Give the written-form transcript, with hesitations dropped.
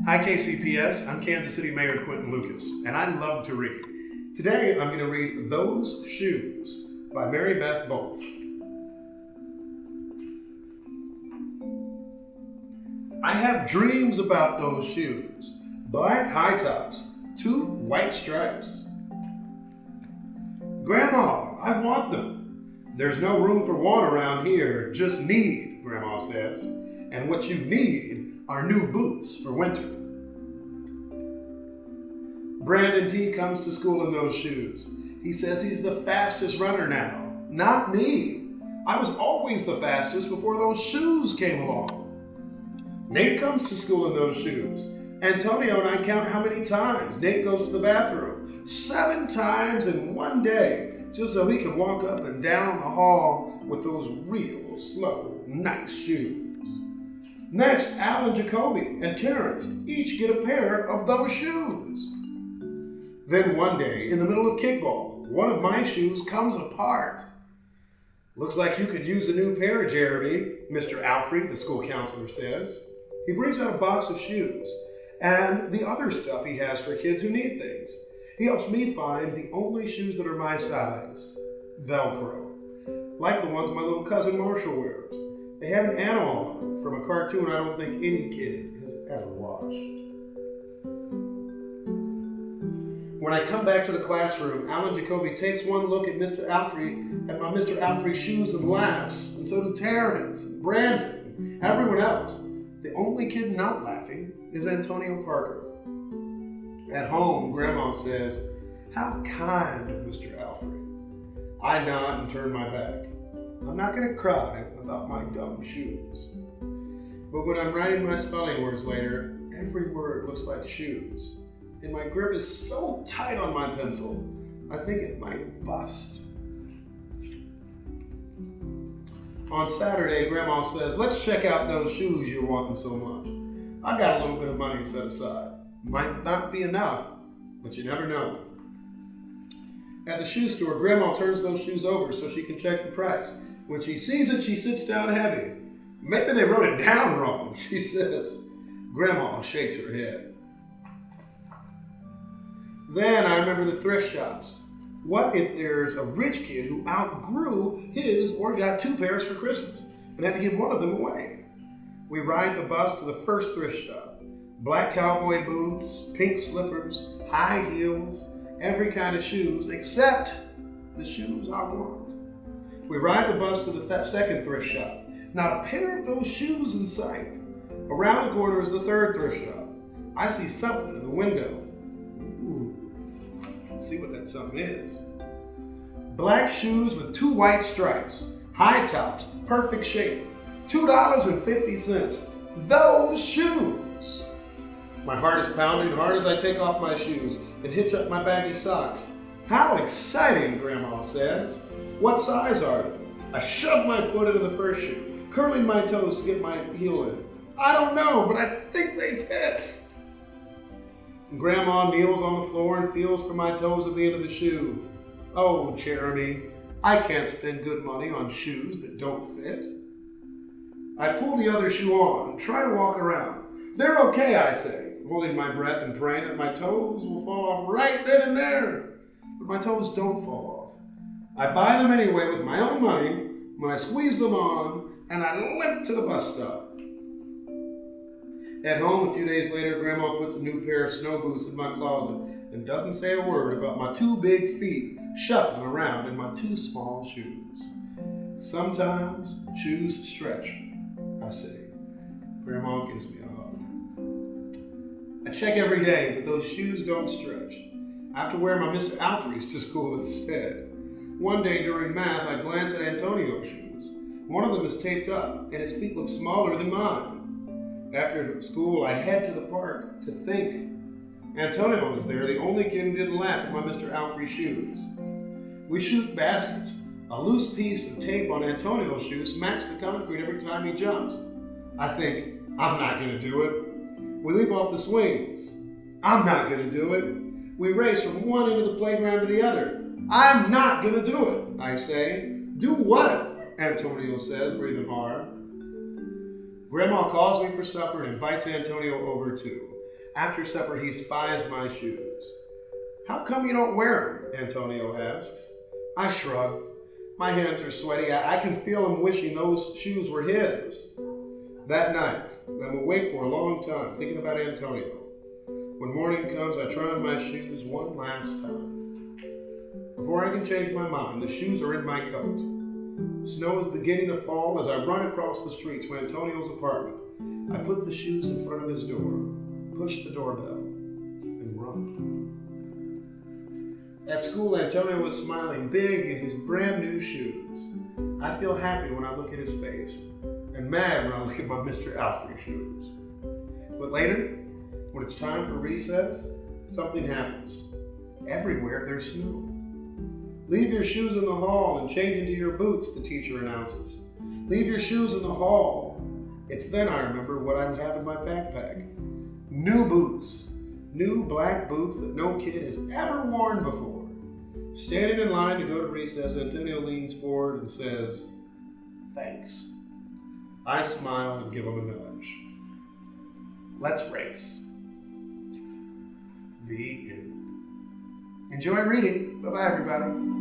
Hi KCPS, I'm Kansas City Mayor Quinton Lucas, and I love to read. Today I'm going to read Those Shoes by Maribeth Boelts. I have dreams about those shoes, black high tops, 2 white stripes. Grandma, I want them. There's no room for want around here, just need, Grandma says. And what you need are new boots for winter. Brandon T. comes to school in those shoes. He says he's the fastest runner now. Not me. I was always the fastest before those shoes came along. Nate comes to school in those shoes. Antonio and I count how many times Nate goes to the bathroom. 7 times in one day, just so he can walk up and down the hall with those real slow, nice shoes. Next, Al and Jacoby and Terrence each get a pair of those shoes. Then one day, in the middle of kickball, one of my shoes comes apart. Looks like you could use a new pair, Jeremy, Mr. Alfrey, the school counselor says. He brings out a box of shoes and the other stuff he has for kids who need things. He helps me find the only shoes that are my size, Velcro, like the ones my little cousin Marshall wears. They have an animal on them from a cartoon I don't think any kid has ever watched. When I come back to the classroom, Alan Jacoby takes one look at my Mr. Alfrey shoes and laughs, and so do Terrence and Brandon and everyone else. The only kid not laughing is Antonio Parker. At home, Grandma says, "How kind of Mr. Alfrey." I nod and turn my back. I'm not going to cry about my dumb shoes. But when I'm writing my spelling words later, every word looks like shoes. And my grip is so tight on my pencil, I think it might bust. On Saturday, Grandma says, "Let's check out those shoes you're wanting so much. I got a little bit of money set aside. Might not be enough, but you never know." At the shoe store, Grandma turns those shoes over so she can check the price. When she sees it, she sits down heavy. "Maybe they wrote it down wrong," she says. Grandma shakes her head. Then I remember the thrift shops. What if there's a rich kid who outgrew his or got 2 pairs for Christmas and had to give one of them away? We ride the bus to the first thrift shop. Black cowboy boots, pink slippers, high heels, every kind of shoes except the shoes I want. We ride the bus to the second thrift shop. Not a pair of those shoes in sight. Around the corner is the third thrift shop. I see something in the window. Ooh, let's see what that something is. Black shoes with 2 white stripes, high tops, perfect shape, $2.50. Those shoes! My heart is pounding hard as I take off my shoes and hitch up my baggy socks. How exciting, Grandma says. "What size are they?" I shove my foot into the first shoe, curling my toes to get my heel in. "I don't know, but I think they fit." Grandma kneels on the floor and feels for my toes at the end of the shoe. "Oh, Jeremy, I can't spend good money on shoes that don't fit." I pull the other shoe on and try to walk around. "They're okay," I say, holding my breath and praying that my toes will fall off right then and there. But my toes don't fall off. I buy them anyway with my own money when I squeeze them on and I limp to the bus stop. At home, a few days later, Grandma puts a new pair of snow boots in my closet and doesn't say a word about my 2 big feet shuffling around in my 2 small shoes. Sometimes shoes stretch, I say. Grandma gives me a hug. I check every day, but those shoes don't stretch. I have to wear my Mr. Alfrey's to school instead. One day during math, I glance at Antonio's shoes. One of them is taped up, and his feet look smaller than mine. After school, I head to the park to think. Antonio was there, the only kid who didn't laugh at my Mr. Alfrey shoes. We shoot baskets. A loose piece of tape on Antonio's shoe smacks the concrete every time he jumps. I think, I'm not going to do it. We leap off the swings. I'm not going to do it. We race from one end of the playground to the other. I'm not going to do it, I say. "Do what?" Antonio says, breathing hard. Grandma calls me for supper and invites Antonio over too. After supper, he spies my shoes. "How come you don't wear them?" Antonio asks. I shrug. My hands are sweaty. I can feel him wishing those shoes were his. That night, I'm awake for a long time, thinking about Antonio. When morning comes, I try on my shoes one last time. Before I can change my mind, the shoes are in my coat. Snow is beginning to fall as I run across the street to Antonio's apartment. I put the shoes in front of his door, push the doorbell, and run. At school, Antonio was smiling big in his brand new shoes. I feel happy when I look at his face, and mad when I look at my Mr. Alfrey shoes. But later, when it's time for recess, something happens. Everywhere there's snow. "Leave your shoes in the hall and change into your boots," the teacher announces. "Leave your shoes in the hall." It's then I remember what I have in my backpack. New boots. New black boots that no kid has ever worn before. Standing in line to go to recess, Antonio leans forward and says, "Thanks." I smile and give him a nudge. Let's race. The end. Enjoy reading. Bye-bye, everybody.